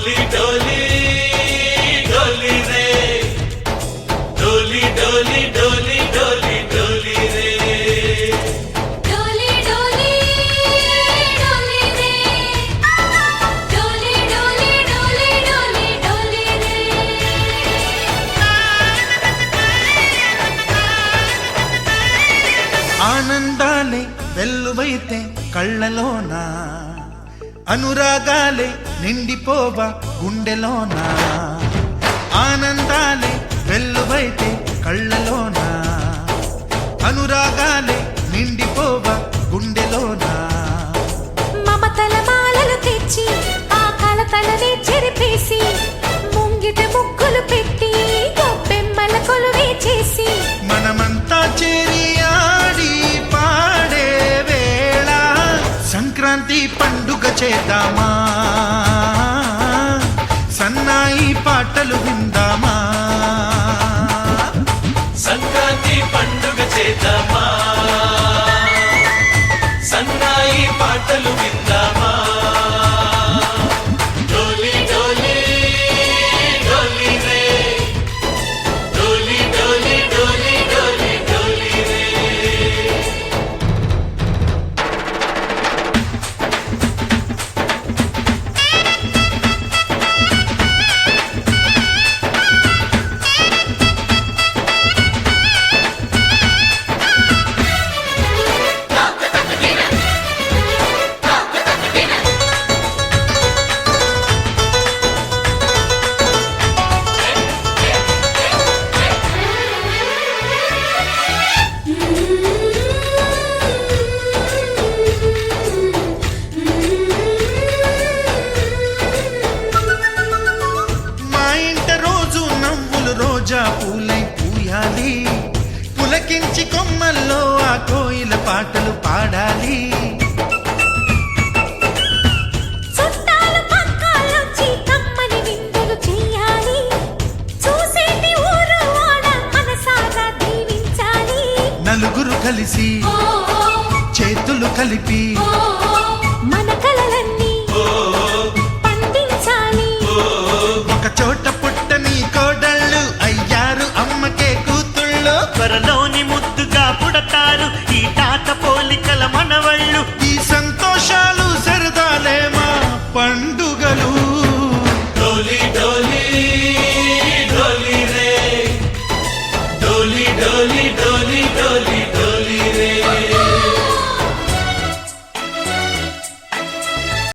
डोली डोली डोली रे डोली डोली डोली डोली डोली रे डोली डोली डोली रे डोली डोली डोली डोली डोली रे ఆనందాలే వెల్లువైతే కళ్ళలోనా అనురాగాలే నిండిపోవా గుండెలోనా ఆనందాలే వెల్లువైతే కళ్ళలోనా అనురాగాలే నిండిపోవా గుండెలోనా మమతల మాలలు తెచ్చి ఆ కలతలనే చెరిపేసి ముంగిట ముగ్గులు పెట్టి గొప్పెమ్మల కొలువే చేసి మనమంతా చేరి ఆడి పాడే వేళ సంక్రాంతి పండుగ చేద్దామా సన్నాయి పాటలు విందామా సంక్రాంతి పండుగ చేద్దామా సన్నాయి పాటలు విందామా డోలి డోలి డోలి రే డోలి డోలి డోలి డోలి డోలి రే మా ఇంట రోజు నవ్వులు రోజా పూలై పూయాలి పులకించి కొమ్మల్లో ఆ కోయిల పాటలు పాడాలి చుట్టాలు పక్కాలొచ్చి కమ్మని విందులు చెయ్యాలి చూసేటి ఊరు వాడ మనసారా దీవించాలి నలుగురు కలిసి చేతులు కలిపి